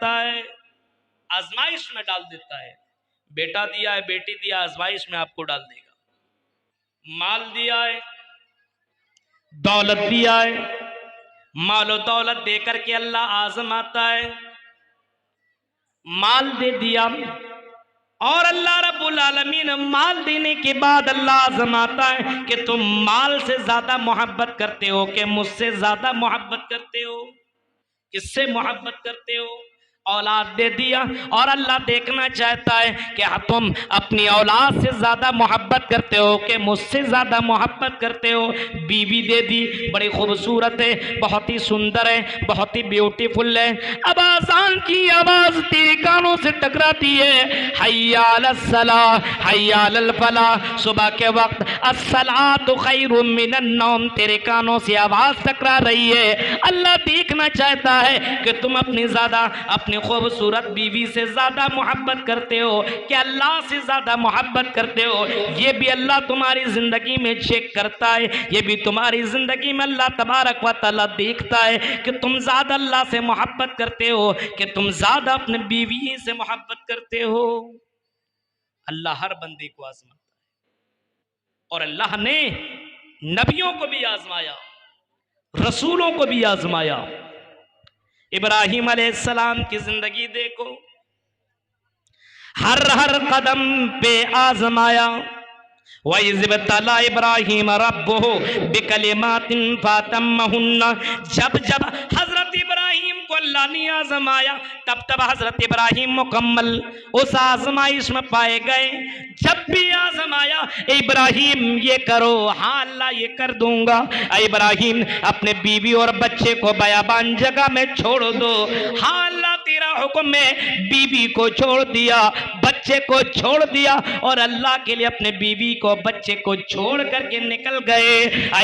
जाता है, आजमाइश में डाल देता है। बेटा दिया है, बेटी दिया, आजमाइश में आपको डाल देगा। माल दिया है, दौलत दिया है, माल और दौलत देकर के अल्लाह आजमाता है। माल दे दिया और अल्लाह रब्बुल आलमीन माल देने के बाद अल्लाह आजमाता है कि तुम माल से ज्यादा मोहब्बत करते हो कि मुझसे ज्यादा मोहब्बत करते हो, किससे मोहब्बत करते हो। औलाद दे दिया और अल्लाह देखना चाहता है कि तुम अपनी औलाद से ज़्यादा मोहब्बत करते हो कि मुझसे ज़्यादा मोहब्बत करते हो। बीवी दे दी, बड़ी खूबसूरत है, बहुत ही सुंदर है, बहुत ही ब्यूटीफुल है। अब आज़ान की आवाज़ तेरे कानों से टकराती है, हय्या अलस सलाह हय्या अलल फलाह। सुबह के वक्त अस्सलातु खैरुम मिनन नौम तेरे कानों से आवाज़ टकरा रही है। अल्लाह देखना चाहता है कि तुम अपनी ज़्यादा अपनी खूबसूरत बीवी से ज्यादा मोहब्बत करते हो कि अल्लाह से ज्यादा मोहब्बत करते हो। ये भी अल्लाह तुम्हारी जिंदगी में चेक करता है, ये भी तुम्हारी जिंदगी में अल्लाह तबारक व तआला देखता है कि तुम ज्यादा अल्लाह से मोहब्बत करते हो कि तुम ज्यादा अपने बीवी से मोहब्बत करते हो। अल्लाह हर बंदे को आजमाता है और अल्लाह ने नबियों को भी आजमाया, रसूलों को भी आजमाया। इब्राहिम अलैहिस्सलाम की जिंदगी देखो, हर हर कदम पे आजमाया। वइज़्बतला इब्राहिम रब्बुहु बिकलिमातिन फतम्महुन्ना। जब जब हजरत इब्राहिम को अल्लाह ने आजमाया तब तब हजरत इब्राहिम मुकम्मल उस आजमाइश में पाए गए। जब भी आजमाया, इब्राहिम ये करो, हाँ अल्लाह ये कर दूंगा। इब्राहिम अपने बीवी और बच्चे को बयाबान जगह में छोड़ दो, हाँ अल्लाह तेरा हुक्म है। बीवी को छोड़ दिया, बच्चे को छोड़ दिया और अल्लाह के लिए अपने बीवी को बच्चे को छोड़ करके निकल गए।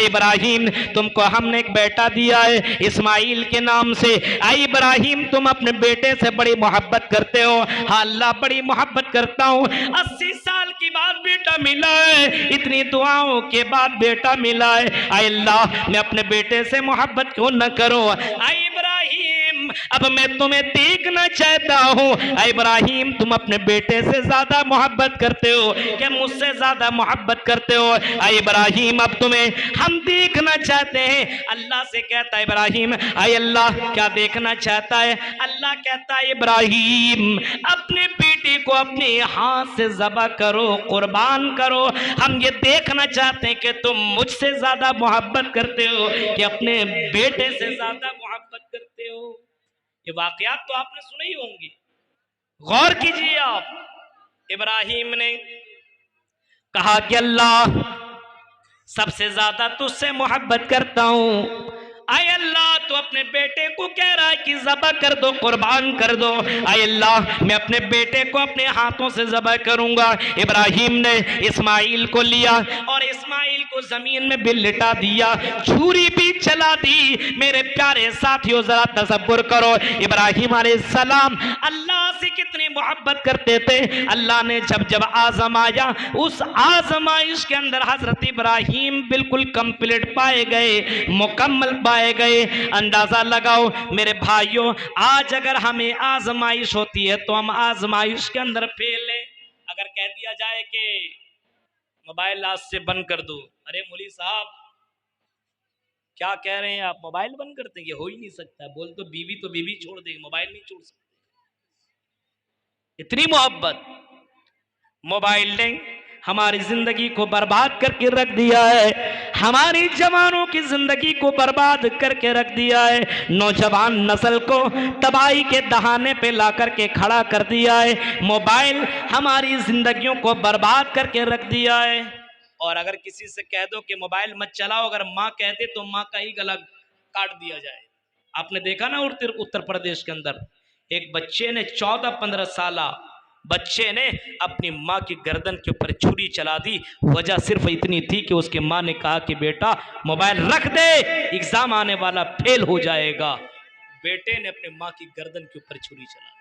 इब्राहिम तुमको हमने एक बेटा दिया है इस्माइल के नाम से। इब्राहिम तुम अपने बेटे से बड़ी मोहब्बत करते हो, हाँ अल्लाह बड़ी मोहब्बत करता हूँ। 80 साल के बाद बेटा मिला है, इतनी दुआओं के बाद बेटा मिला है। अल्लाह मैं अपने बेटे से मोहब्बत क्यों न करूं। इब्राहिम अब मैं तुम्हें देखना चाहता हूँ। इब्राहिम तुम अपने बेटे से ज्यादा मोहब्बत करते हो कि मुझसे ज्यादा मोहब्बत करते हो। इब्राहिम अब तुम्हें हम देखना चाहते हैं। अल्लाह से कहता है इब्राहिम, अल्लाह क्या देखना चाहता है। अल्लाह कहता है इब्राहिम अपने बेटे को अपने हाथ से ज़बह करो, कुर्बान करो। हम ये देखना चाहते हैं कि तुम मुझसे ज्यादा मोहब्बत करते हो कि अपने बेटे से ज्यादा मोहब्बत करते हो। ये वाकयात तो आपने सुने ही होंगे, गौर कीजिए आप। इब्राहिम ने कहा कि अल्लाह सबसे ज्यादा तुझसे मोहब्बत करता हूं। आय अल्लाह तो अपने बेटे को कह रहा है कि ज़बह कर दो, कुर्बान कर दो। आय अल्लाह मैं अपने बेटे को अपने हाथों से ज़बह करूंगा। इब्राहिम ने इस्माइल को लिया और इस्माइल को जमीन में भी लिटा दिया, छुरी भी चला दी। मेरे प्यारे साथियों जरा तसव्वुर करो इब्राहिम अलैहिस्सलाम अल्लाह से कितनी मोहब्बत करते थे। अल्लाह ने जब जब आजमाया, उस आजमाइश के अंदर हजरत इब्राहिम बिल्कुल कंप्लीट पाए गए, मुकम्मल पाए गए। अंदाजा लगाओ मेरे भाइयों, आज अगर हमें आजमाइश होती है तो हम आजमाइश के अंदर फेल हैं। अगर कह दिया जाए कि मोबाइल आज से बंद कर दो, अरे मौलवी साहब क्या कह रहे हैं आप, मोबाइल बंद करते हैं? ये हो ही नहीं सकता। बोल तो बीवी छोड़ देंगे, मोबाइल नहीं छोड़ सकते। इतनी मोहब्बत मोबाइल ने हमारी जिंदगी को बर्बाद करके रख दिया है, हमारी जवानों की जिंदगी को बर्बाद करके रख दिया है, नौजवान नस्ल को तबाही के दहाने पे ला करके खड़ा कर दिया है। मोबाइल हमारी जिंदगियों को बर्बाद करके रख दिया है। और अगर किसी से कह दो कि मोबाइल मत चलाओ, अगर माँ कह दे तो माँ का ही गला काट दिया जाए। आपने देखा ना उत्तर प्रदेश के अंदर एक बच्चे ने 14-15 साल बच्चे ने अपनी माँ की गर्दन के ऊपर छुरी चला दी। वजह सिर्फ इतनी थी कि उसकी माँ ने कहा कि बेटा मोबाइल रख दे, एग्जाम आने वाला, फेल हो जाएगा। बेटे ने अपनी माँ की गर्दन के ऊपर छुरी चला दी।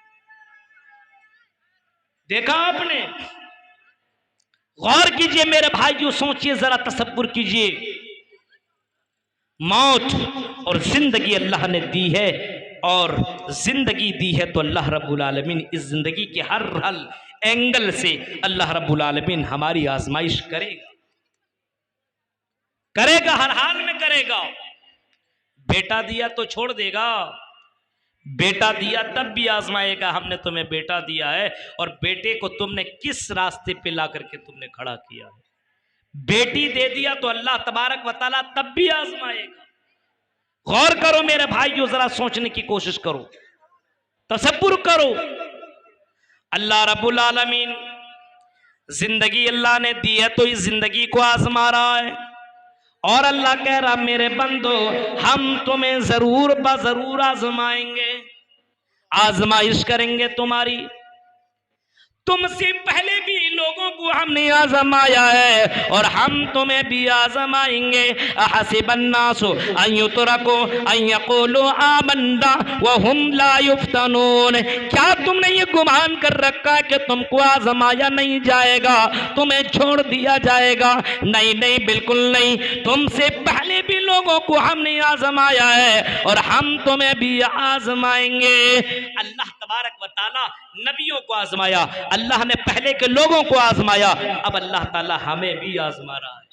देखा आपने? गौर कीजिए मेरे भाइयों, सोचिए जरा, तसव्वुर कीजिए। मौत और जिंदगी अल्लाह ने दी है और जिंदगी दी है तो अल्लाह रब्बुल आलमीन इस जिंदगी के हर एंगल से अल्लाह रब्बुल आलमीन हमारी आजमाइश करेगा, करेगा, हर हाल में करेगा। बेटा दिया तो छोड़ देगा, बेटा दिया तब भी आजमाएगा। हमने तुम्हें बेटा दिया है और बेटे को तुमने किस रास्ते पे ला करके तुमने खड़ा किया है। बेटी दे दिया तो अल्लाह तबारक व तआला तब भी आजमाएगा। गौर करो मेरे भाइयों, जरा सोचने की कोशिश करो, तसब्बुर करो। अल्लाह रब्बुल आलमीन जिंदगी अल्लाह ने दी है तो इस जिंदगी को आजमा रहा है और अल्लाह कह रहा मेरे बंदो हम तुम्हें जरूर बजरूर आजमाएंगे, आजमाइश करेंगे तुम्हारी। तुमसे पहले भी लोगों को हमने आजमाया है और हम तुम्हें भी आजमाएंगे। अहसिबन्नासु अन युतरकू अन यक़ूलू आमन्ना व हुम ला युफ्तनून। क्या तुमने ये गुमान कर रखा कि तुमको आजमाया नहीं जाएगा, तुम्हें छोड़ दिया जाएगा? नहीं नहीं, बिल्कुल नहीं। तुमसे पहले भी लोगों को हमने आजमाया है और हम तुम्हें भी आजमाएंगे। अल्लाह तबारक व तआला नबियों को आजमाया, अल्लाह ने पहले के लोगों को आजमाया, अब अल्लाह ताला हमें भी आजमा रहा है।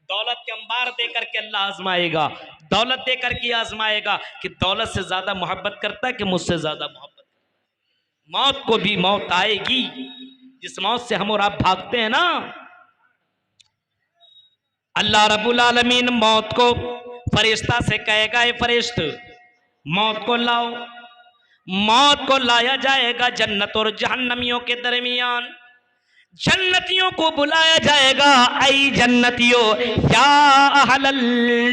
दौलत के अंबार देकर के अल्लाह आजमाएगा, दौलत देकर के आजमाएगा कि दौलत से ज्यादा मोहब्बत करता है कि मुझसे ज्यादा मोहब्बत। मौत को भी मौत आएगी, जिस मौत से हम और आप भागते हैं ना। अल्लाह रब्बुल आलमीन मौत को फरिश्ता से कहेगा, ए फरिश्त मौत को लाओ। मौत को लाया जाएगा जन्नत और जहन्नमियों के दरमियान। जन्नतियों को बुलाया जाएगा, आई जन्नतियों या अहलल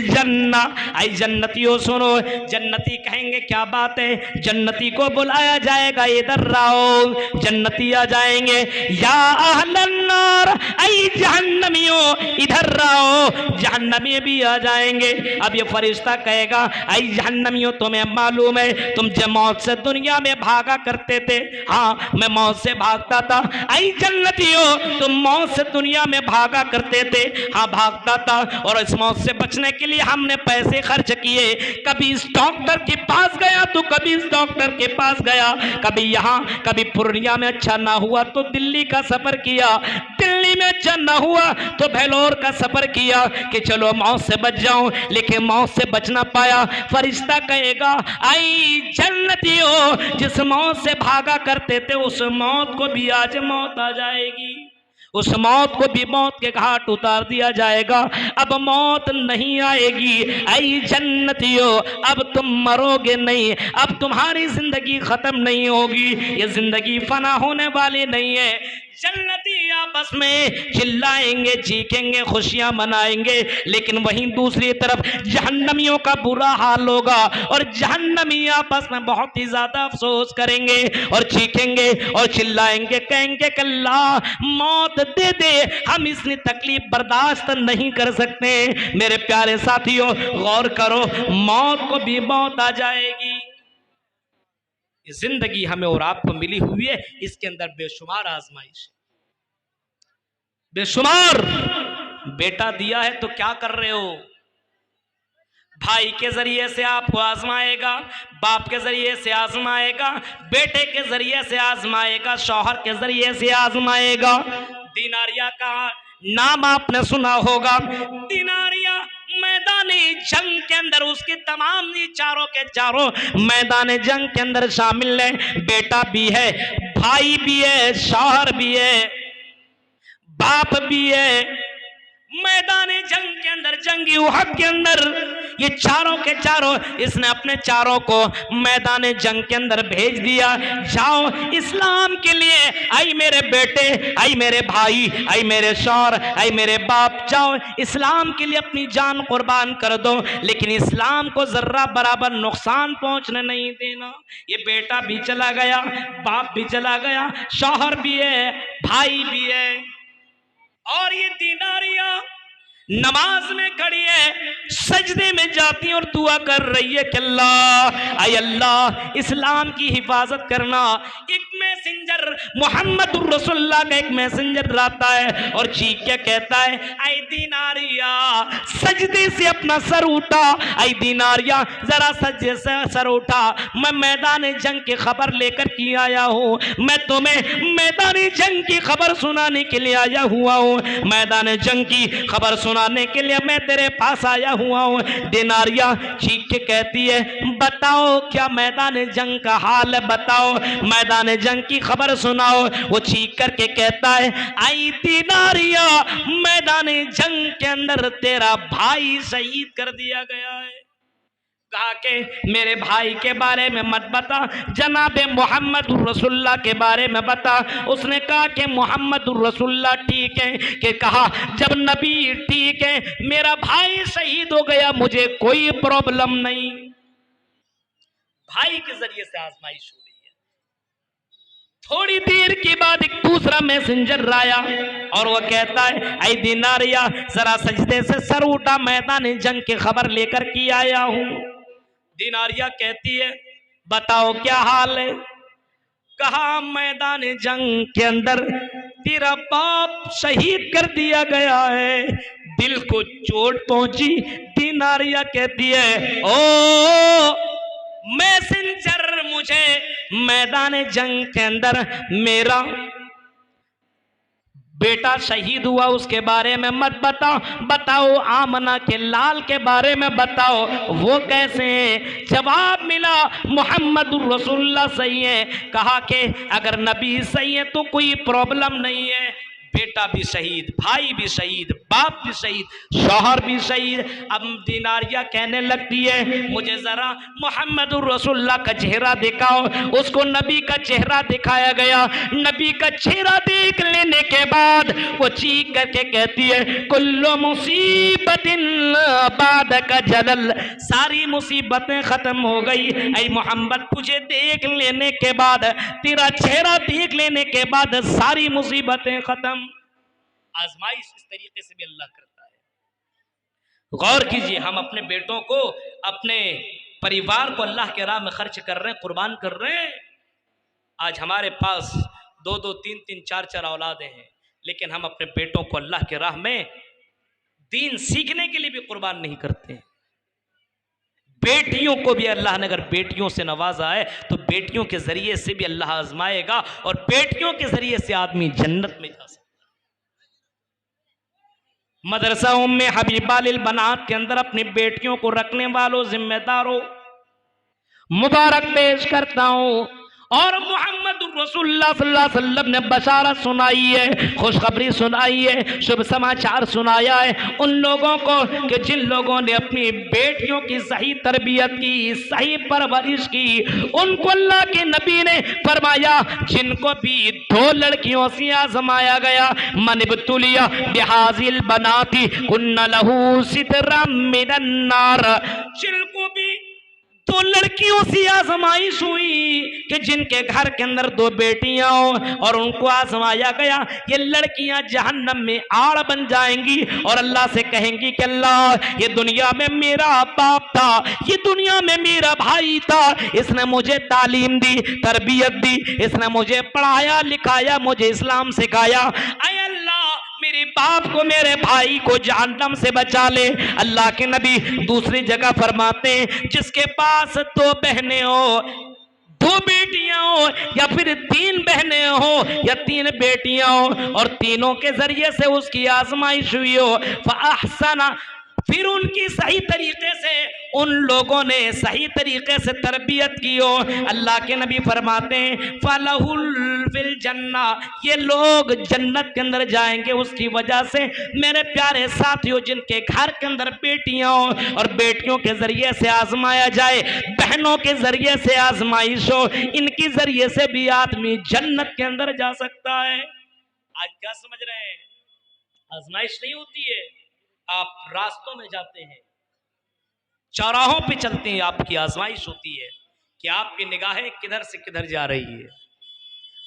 जन्ना, आई जन्नतियों सुनो। जन्नती कहेंगे क्या बात है, जन्नती को बुलाया जाएगा, इधर रहो। जन्नती आ जाएंगे, या अहलन नार, आई जहन्नमियों इधर रहो। जहन्नमी भी आ जाएंगे। अब ये फरिश्ता कहेगा, आई जहन्नमियों तुम्हें मालूम है तुम जब मौत से दुनिया में भागा करते थे? हाँ मैं मौत से भागता था। आई जन्नती तुम मौत से दुनिया में भागा करते थे? हाँ भागता था, और इस मौत से बचने के लिए हमने पैसे खर्च किए। कभी इस डॉक्टर के पास गया तो कभी इस डॉक्टर के पास गया, कभी यहाँ कभी पूर्णिया में अच्छा ना हुआ तो दिल्ली का सफर किया, दिल्ली में अच्छा ना हुआ तो भेलोर का सफर किया कि चलो मौत से बच जाऊं, लेकिन मौत से बच ना पाया। फरिश्ता कहेगा, आई जन्नतियों जिस मौत से भागा करते थे उस मौत को भी आज मौत आ जाएगी, उस मौत को भी मौत के घाट उतार दिया जाएगा। अब मौत नहीं आएगी। आई जन्नतियों अब तुम मरोगे नहीं, अब तुम्हारी जिंदगी खत्म नहीं होगी, ये जिंदगी फना होने वाली नहीं है। जन्नती आपस में चिल्लाएंगे, चीखेंगे, खुशियां मनाएंगे, लेकिन वहीं दूसरी तरफ जहन्नमियों का बुरा हाल होगा और जहन्नमी आपस में बहुत ही ज्यादा अफसोस करेंगे और चीखेंगे और चिल्लाएंगे, कहेंगे कि अल्लाह मौत दे दे, हम इतनी तकलीफ बर्दाश्त नहीं कर सकते। मेरे प्यारे साथियों गौर करो, मौत को भी मौत आ जाएगी। जिंदगी हमें और आपको मिली हुई है, इसके अंदर बेशुमार आजमाइश, बेशुमार। बेटा दिया है तो क्या कर रहे हो? भाई के जरिए से आपको आजमाएगा, बाप के जरिए से आजमाएगा, बेटे के जरिए से आजमाएगा, शौहर के जरिए से आजमाएगा। दिनारिया का नाम आपने सुना होगा। दिनारिया मैदानी जंग के अंदर उसके तमाम चारों के चारों मैदान जंग के अंदर शामिल है। बेटा भी है, भाई भी है, शौहर भी है, बाप भी है। मैदान जंग के अंदर, जंगी उहद के अंदर ये चारों के चारों इसने अपने चारों को मैदान जंग के अंदर भेज दिया। जाओ इस्लाम के लिए, आई मेरे बेटे, आई मेरे भाई, आई मेरे शौहर, आई मेरे बाप, जाओ इस्लाम के लिए अपनी जान कुर्बान कर दो, लेकिन इस्लाम को जर्रा बराबर नुकसान पहुंचने नहीं देना। ये बेटा भी चला गया, बाप भी चला गया, शौहर भी है, भाई भी है। और ये दिनारिया नमाज में खड़ी है, सजदे में जाती और दुआ कर रही है कि अल्लाह, आय अल्लाह इस्लाम की हिफाजत करना। एक मैसेंजर मोहम्मद रसूलुल्लाह का एक मैसेंजर आता है और चीख के कहता है, ऐ दीनारिया, सजदे से अपना सर उठा, ऐ दीनारिया जरा सजदे से सर उठा, मैं मैदान जंग की खबर लेकर के आया हूँ, मैं तुम्हें मैदान जंग की खबर सुनाने के लिए आया हुआ हूँ, मैदान जंग की खबर सुनाने के लिए मैं तेरे पास आया हुआ हूँ। दिनारिया चीख के कहती है, बताओ क्या मैदान जंग का हाल है, बताओ मैदान जंग की खबर सुनाओ। वो चीख करके कहता है, आई दिनारिया, मैदान जंग के अंदर तेरा भाई शहीद कर दिया गया है। कहा कि मेरे भाई के बारे में मत बता, जनाबे मोहम्मद रसूलुल्लाह के बारे में बता। उसने कहा कि मोहम्मद रसूलुल्लाह ठीक है, कि कहा जब नबी ठीक है, मेरा भाई शहीद हो गया, मुझे कोई प्रॉब्लम नहीं। भाई के जरिए से आजमाइश हो रही है। थोड़ी देर के बाद एक दूसरा मैसेंजर आया और वो कहता है, ऐ दिनारिया जरा सजदे से सर उठा, मैदान जंग की खबर लेकर के आया हूं। दिनारिया कहती है, बताओ क्या हाल है। कहा मैदान जंग के अंदर तेरा बाप शहीद कर दिया गया है। दिल को चोट पहुंची। दिनारिया कहती है, ओ मैसेंजर, मुझे मैदान जंग के अंदर मेरा बेटा शहीद हुआ उसके बारे में मत बताओ, बताओ आमना के लाल के बारे में बताओ, वो कैसे हैं। जवाब मिला, मोहम्मद रसूलुल्लाह सही है। कहा कि अगर नबी सही है तो कोई प्रॉब्लम नहीं है, बेटा भी शहीद, भाई भी शहीद, बाप भी शहीद, शौहर भी शहीद। अब दिनारिया कहने लगती है, मुझे जरा मोहम्मद रसूलुल्लाह का चेहरा दिखाओ। उसको नबी का चेहरा दिखाया गया। नबी का चेहरा देख लेने के बाद वो चीख करके कहती है, कुल्लु मुसीबतिन बादका जलल, सारी मुसीबतें खत्म हो गई। ऐ मोहम्मद, तुझे देख लेने के बाद, तेरा चेहरा देख लेने के बाद सारी मुसीबतें खत्म। आजमाइश इस तरीके से भी अल्लाह करता है। गौर कीजिए, हम अपने बेटों को, अपने परिवार को अल्लाह के राह में खर्च कर रहे हैं, कुर्बान कर रहे हैं। आज हमारे पास 2-2, 3-3, 4-4 औलादें हैं, लेकिन हम अपने बेटों को अल्लाह के राह में दीन सीखने के लिए भी कुर्बान नहीं करते। बेटियों को भी अल्लाह ने अगर बेटियों से नवाजा है तो बेटियों के जरिए से भी अल्लाह आजमाएगा, और बेटियों के जरिए से आदमी जन्नत में जा सकता है। मदरसा उम्मे हबीबा लिल बनात के अंदर अपनी बेटियों को रखने वालों, जिम्मेदारों, मुबारक पेश करता हूं। और मोहम्मद रसूलुल्लाह सल्लल्लाहु अलैहि वसल्लम ने बशारत सुनाई है, खुशखबरी सुनाई है, शुभ समाचार सुनाया है उन लोगों को कि जिन लोगों ने अपनी बेटियों की सही तरबियत की, सही परवरिश की, उनको अल्लाह के नबी ने फरमाया, जिनको भी 2 लड़कियों से आजमाया गया, मन इब्तुलिया बिहाजिल बनाती कुन्ना लहू सितरम मिनन नार, जिनको भी 2 लड़कियों से आजमाइश हुई कि जिनके घर के अंदर 2 बेटियां हो और उनको आजमाया गया, ये लड़कियां जहन्नम में आड़ बन जाएंगी और अल्लाह से कहेंगी कि अल्लाह, ये दुनिया में मेरा बाप था, ये दुनिया में मेरा भाई था, इसने मुझे तालीम दी, तरबियत दी, इसने मुझे पढ़ाया लिखाया, मुझे इस्लाम सिखाया। ऐ अल्लाह, मेरे बाप को, मेरे भाई को जहन्नम से बचा ले। अल्लाह के नबी दूसरी जगह फरमाते हैं, जिसके पास 2 बहनें हो, 2 बेटियां हो, या फिर 3 बहनें हो या 3 बेटियां हो, और तीनों के जरिए से उसकी आजमाइश हुई हो, फअहसना, फिर उनकी सही तरीके से उन लोगों ने सही तरीके से तरबियत की हो, अल्लाह के नबी फरमाते हैं फलहुल फिल जन्ना, ये लोग जन्नत के अंदर जाएंगे उसकी वजह से। मेरे प्यारे साथियों, जिनके घर के अंदर बेटियां हो और बेटियों के जरिए से आजमाया जाए, बहनों के जरिए से आजमाइश हो, इनकी जरिए से भी आदमी जन्नत के अंदर जा सकता है। आज क्या समझ रहे हैं? आजमाइश नहीं होती है, आप रास्तों में जाते हैं, चौराहों पे चलते हैं, आपकी आजमाइश होती है कि आपकी निगाहें किधर से किधर जा रही है।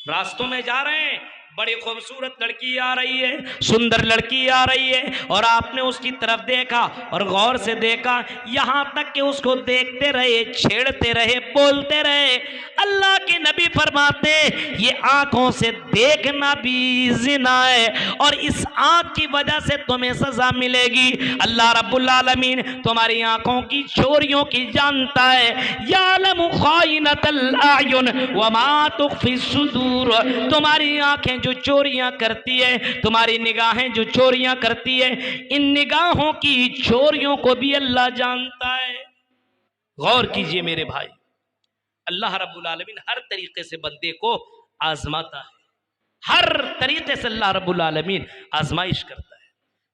रास्तों में जा रहे हैं, बड़ी खूबसूरत लड़की आ रही है, सुंदर लड़की आ रही है, और आपने उसकी तरफ देखा और गौर से देखा, यहां तक कि उसको देखते रहे, छेड़ते रहे, बोलते रहे। अल्लाह के नबी फरमाते ये आंखों से देखना भी जिना है और इस आंख की वजह से तुम्हें सजा मिलेगी। अल्लाह रब्बुल आलमीन तुम्हारी आंखों की चोरियों की जानता है। यालमु खाइनतल आयुन व मा तुख्फी सुदूर, तुम्हारी आंखें जो चोरियां करती है, तुम्हारी निगाहें जो चोरियां करती है, इन निगाहों की चोरियों को भी अल्लाह जानता है। गौर कीजिए मेरे भाई, अल्लाह रब्बुल आलमीन हर तरीके से बंदे को आजमाता है, हर तरीके से अल्लाह रब्बुल आलमीन आजमाइश करता है।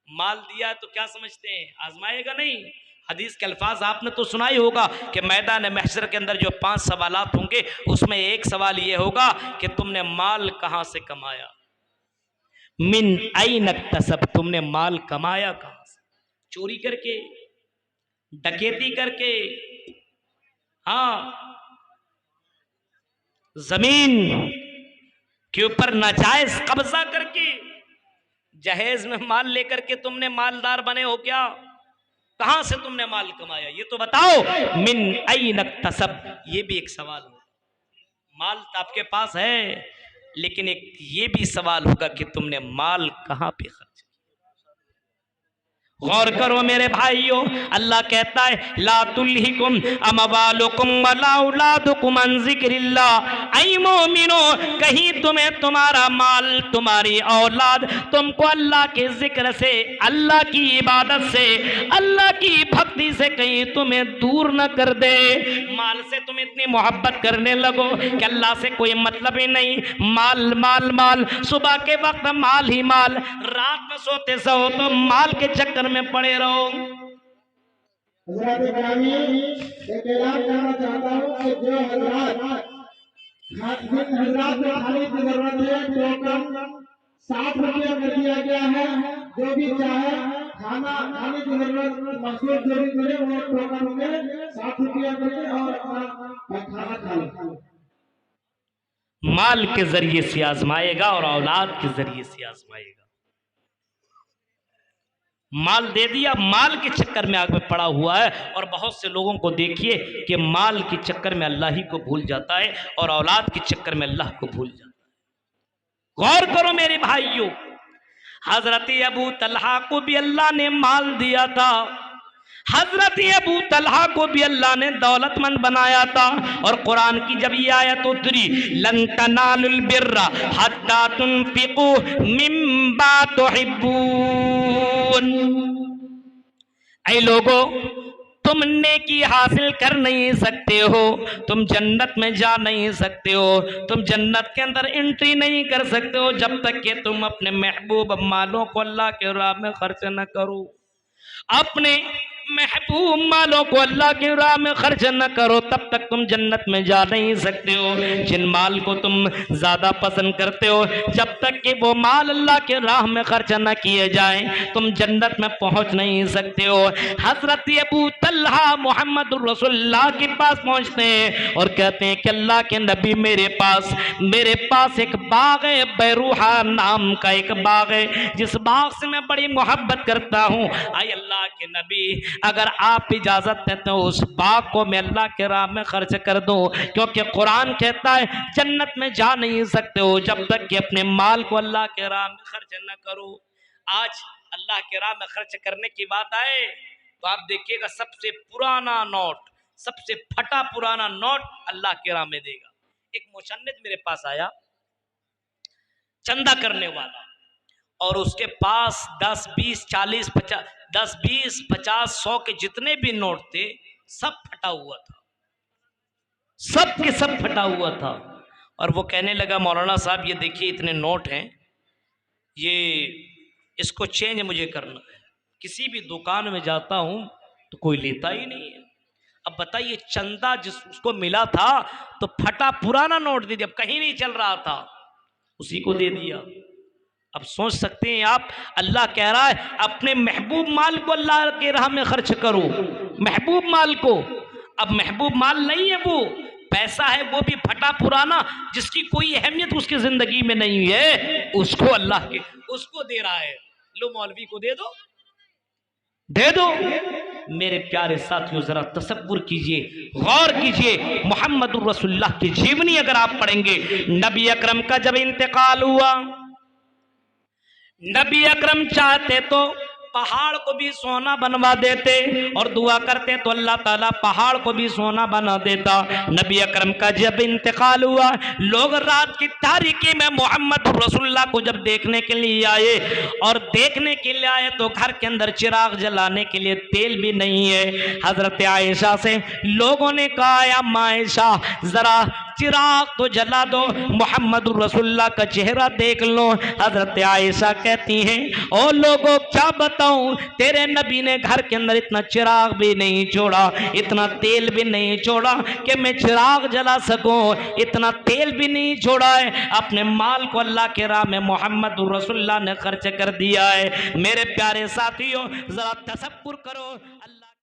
माल दिया तो क्या समझते हैं, आजमाएगा नहीं। हदीस के अल्फाज आपने तो सुना ही होगा कि मैदान महशर के अंदर जो 5 सवालात होंगे, उसमें एक सवाल ये होगा कि तुमने माल कहां से कमाया। मिन ऐन इक्तसब, तुमने माल कमाया कहां से, चोरी करके, डकैती करके, हाँ, जमीन के ऊपर नाजायज कब्जा करके, जहेज में माल लेकर के तुमने मालदार बने हो क्या? कहां से तुमने माल कमाया ये तो बताओ। मिन ऐन इक्तसब, ये भी एक सवाल होगा। माल तो आपके पास है, लेकिन एक ये भी सवाल होगा कि तुमने माल कहां पे खर्च। गौर करो मेरे भाइयों, अल्लाह कहता है ला तुल्हिकुम अमवालुकुम वला औलादुकुम अन जिक्रिल्लाह, ऐ मोमिनो, कहीं तुम्हें तुम्हारा माल, तुम्हारी औलाद तुमको अल्लाह के जिक्र से, अल्लाह की इबादत से, अल्लाह की भक्ति से कहीं तुम्हें दूर न कर दे। माल से तुम इतनी मोहब्बत करने लगो कि अल्लाह से कोई मतलब ही नहीं, माल माल माल, सुबह के वक्त माल ही माल, रात में सोते सो तो माल के चक्कर में पड़े रहो। हजरत ग्रामी एक ऐलान करना चाहता हूँ कि जो हजरात को खाने की जरूरत है, टोकन 60 रुपया कर दिया गया है। जो भी चाहे खाने की जरूरत महसूस जो भी करे वो टोकन में 60 रुपया करे और खाना खा ले। माल के जरिए से आजमाएगा और औलाद के जरिए से आजमाएगा। माल दे दिया, माल के चक्कर में आग में पड़ा हुआ है, और बहुत से लोगों को देखिए कि माल के चक्कर में अल्लाह ही को भूल जाता है और औलाद के चक्कर में अल्लाह को भूल जाता है। गौर करो मेरे भाइयों, हजरत अबू तलहा को भी अल्लाह ने माल दिया था, हजरत अबू तलहा को भी अल्लाह ने दौलतमंद बनाया था। और कुरान की जब ये आयत उतरी, लन तनालुल बिर्रा हत्ता तुनफिकू मिम्मा तुहिब्बून, ऐ लोगो, तुम नेकी हासिल कर नहीं सकते हो, तुम जन्नत में जा नहीं सकते हो, तुम जन्नत के अंदर एंट्री नहीं कर सकते हो जब तक कि तुम अपने महबूब मालों को अल्लाह के राह में खर्च न करो। अपने महबूब मालों को अल्लाह की राह में खर्च न करो, तब तक तुम जन्नत में जा नहीं सकते हो। जिन माल को तुम ज्यादा पसंद करते हो, जब तक कि वो माल अल्लाह के राह में खर्च न किए जाएं, तुम जन्नत में पहुंच नहीं सकते हो। हजरत अबू तलहा मोहम्मद रसूलुल्लाह के पास पहुंचते हैं और कहते हैं कि अल्लाह के नबी, मेरे पास एक बाग है, बैरूहा नाम का एक बाग है, जिस बाग से मैं बड़ी मोहब्बत करता हूँ। आए अल्लाह के नबी, अगर आप इजाजत देते हो उस बाग को मैं अल्लाह के राह में खर्च कर दूं, क्योंकि कुरान कहता है जन्नत में जा नहीं सकते हो जब तक कि अपने माल को अल्लाह के राह में खर्च न करो। आज अल्लाह के राह में खर्च करने की बात आए तो आप देखिएगा सबसे पुराना नोट, सबसे फटा पुराना नोट अल्लाह के राह में देगा। एक मुसन्निद मेरे पास आया, चंदा करने वाला, और उसके पास 10, 20, 40, 50, 10, 20, 50, 100 के जितने भी नोट थे सब फटा हुआ था, सब के सब फटा हुआ था। और वो कहने लगा, मौलाना साहब ये देखिए इतने नोट हैं, ये इसको चेंज मुझे करना है। किसी भी दुकान में जाता हूँ तो कोई लेता ही नहीं है। अब बताइए, चंदा जिस उसको मिला था तो फटा पुराना नोट दे दिया, अब कहीं नहीं चल रहा था, उसी को दे दिया। अब सोच सकते हैं आप, अल्लाह कह रहा है अपने महबूब माल को अल्लाह के राह में खर्च करो, महबूब माल को। अब महबूब माल नहीं है वो, पैसा है वो भी फटा पुराना, जिसकी कोई अहमियत उसकी जिंदगी में नहीं है, उसको अल्लाह के उसको दे रहा है। लो मौलवी को दे दो, दे दो। मेरे प्यारे साथियों, जरा तसव्वुर कीजिए, गौर कीजिए, मोहम्मदुर रसूलुल्लाह की जीवनी अगर आप पढ़ेंगे, नबी अकरम का जब इंतकाल हुआ, नबी अकरम चाहते तो पहाड़ को भी सोना बनवा देते और दुआ करते तो अल्लाह ताला पहाड़ को भी सोना बना देता। नबी अकरम का जब इंतकाल हुआ, लोग रात की तारीकी में मोहम्मद रसूलुल्लाह को जब देखने के लिए आए, और देखने के लिए आए तो घर के अंदर चिराग जलाने के लिए तेल भी नहीं है। हजरत आयशा से लोगों ने कहा, या आयशा जरा चिराग तो जला दो, मोहम्मद रसूलुल्लाह का चेहरा देख लो। हजरत आयशा कहती हैं, ओ लोगों क्या बताऊं, तेरे नबी ने घर के अंदर इतना चिराग भी नहीं छोड़ा, इतना तेल भी नहीं छोड़ा कि मैं चिराग जला सकूं, इतना तेल भी नहीं छोड़ा है। अपने माल को अल्लाह के राह में मोहम्मद रसूलुल्लाह ने खर्च कर दिया है। मेरे प्यारे साथियों, जरा तसव्वुर करो, अल्लाह